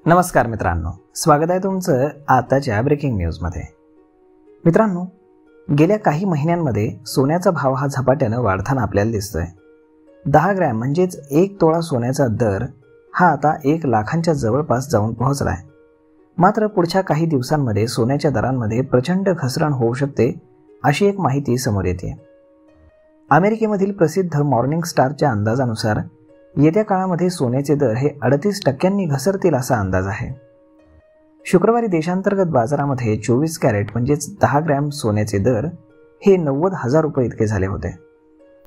नमस्कार मित्रांनो, स्वागत आहे तुमचं आताच्या ब्रेकिंग न्यूजमध्ये। मित्रांनो, गेल्या काही महिन्यांमध्ये सोन्याचा भाव हा झपाट्यानं वाढताना आपल्याला दिसतोय। 10 ग्रॅम म्हणजेच 1 तोळा सोन्याचा दर हा आता 1 लाखांच्या जवळपास जाऊन पोहोचलाय। मात्र पुढच्या काही दिवसांमध्ये सोन्याच्या दरांमध्ये प्रचंड घसरण होऊ शकते अशी एक माहिती समोर येते। अमेरिकेमधील प्रसिद्ध मॉर्निंग स्टारच्या अंदाजानुसार येत्या काळामध्ये सोन्याचे दर हे 38% घसरतील असा अंदाज आहे। शुक्रवारी देशांतर्गत बाजारामध्ये 24 कॅरेट म्हणजेच 10 ग्रॅम सोन्याचे दर हे 90,000 रुपये इतके झाले होते।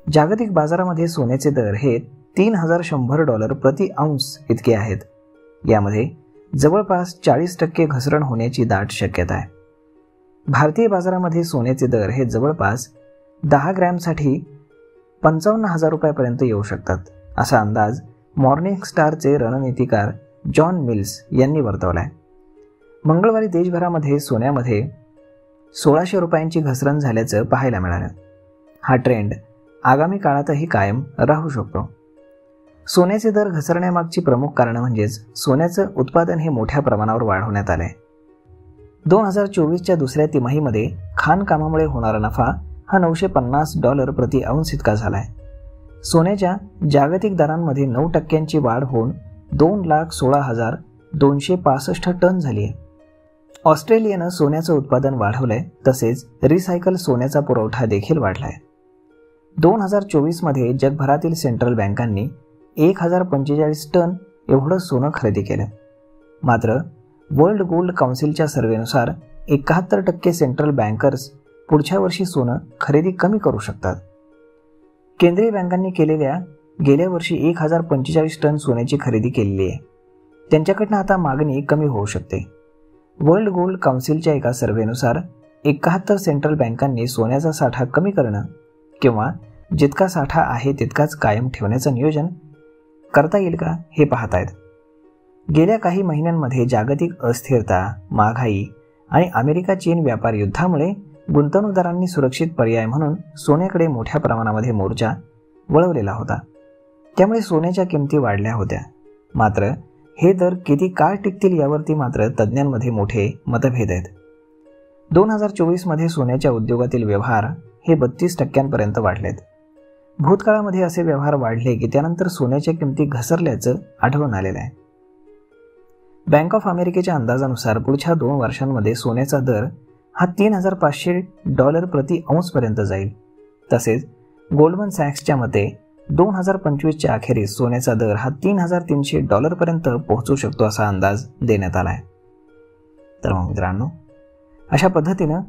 जागतिक बाजारामध्ये सोन्याचे दर हे $3,100 प्रति अंश इतके आहेत। यामध्ये जवळपास 40% घसरण होण्याची दाट शक्यता आहे। भारतीय बाजारामध्ये सोन्याचे दर हे जवळपास 10 ग्रॅमसाठी 55,000 रुपयापर्यंत येऊ शकतात असा अंदाज मॉर्निंग स्टारचे रणनीतिकार जॉन मिल्स यांनी वर्तवलाय। मंगळवारी देशभरामध्ये सोन्यामध्ये 1,600 रुपयांची घसरण झाल्याचं पाहायला मिळालं। हा ट्रेंड आगामी काळातही कायम राहू शकतो। सोन्याचे दर घसरण्यामागची प्रमुख कारणं म्हणजेच सोन्याचं उत्पादन हे मोठ्या प्रमाणावर वाढवण्यात आलंय। 2024च्या दुसऱ्या तिमाहीमध्ये खाणकामामुळे होणारा नफा हा $950 प्रति अंश इतका झालाय। सोन्याच्या जागतिक दरांमध्ये 9% वाढ होऊन 2,16,265 टन झाली आहे। ऑस्ट्रेलियानं सोन्याचं उत्पादन वाढवलंय, तसेच रिसायकल सोन्याचा पुरवठा देखील वाढलाय। 2024 मध्ये जगभरातील सेंट्रल बँकांनी 1,045 टन एवढं सोनं खरेदी केलं। मात्र वर्ल्ड गोल्ड काउन्सिलच्या सर्व्हेनुसार 71% सेंट्रल बँकर्स पुढच्या वर्षी सोनं खरेदी कमी करू शकतात। केंद्रीय बँकांनी गेल्या वर्षी 1,045 टन सोन्याची खरेदी केलेली आहे। त्यांच्याकडनं आता मागणी कमी होऊ शकते। वर्ल्ड गोल्ड काउन्सिलच्या एका सर्व्हेनुसार 71 सेंट्रल बँकांनी सोन्याचा साठा कमी करणं किंवा जितका साठा आहे तितकाच कायम ठेवण्याचं नियोजन करता येईल का हे पाहतायत। गेल्या काही महिन्यांमध्ये जागतिक अस्थिरता, महागाई आणि अमेरिका चीन व्यापार युद्धामुळे गुंतवणूकदारांनी सुरक्षित पर्याय म्हणून सोन्याकडे मोठ्या प्रमाणामध्ये मोर्चा वळवलेला होता। त्यामुळे सोन्याच्या किमती वाढल्या होत्या। मात्र हे दर किती काळ टिकतील यावरती मात्र तज्ज्ञांमध्ये मोठे मतभेद आहेत। 2024 मध्ये सोन्याच्या उद्योगातील व्यवहार हे 32% वाढलेत। भूतकाळामध्ये असे व्यवहार वाढले की त्यानंतर सोन्याच्या किमती घसरल्याचं आढळून आलेलं आहे। बँक ऑफ अमेरिकेच्या अंदाजानुसार पुढच्या 2 वर्षांमध्ये सोन्याचा दर हा $3,500 प्रति अंश पर्यंत जाईल। तसेच गोल्डमन सॅक्सच्या मते 2025च्या अखेरीस सोन्याचा दर हा $3,300 पर्यंत पोहोचू शकतो असा अंदाज देण्यात आला आहे। तर मग मित्रांनो, अशा पद्धतीनं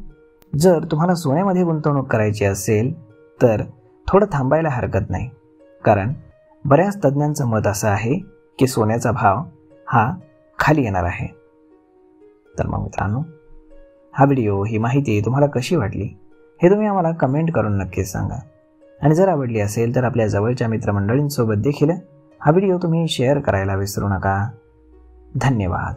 जर तुम्हाला सोन्यामध्ये गुंतवणूक करायची असेल तर थोडं थांबायला हरकत नाही, कारण बऱ्याच तज्ज्ञांचं मत असं आहे की सोन्याचा भाव हा खाली येणार आहे। तर मग मित्रांनो, हा व्हिडिओ, ही माहिती तुम्हाला कशी वाटली हे तुम्ही आम्हाला कमेंट करून नक्कीच सांगा। आणि जर आवडली असेल तर आपल्या जवळच्या मित्रमंडळींसोबत देखील हा व्हिडिओ तुम्ही शेअर करायला विसरू नका। धन्यवाद।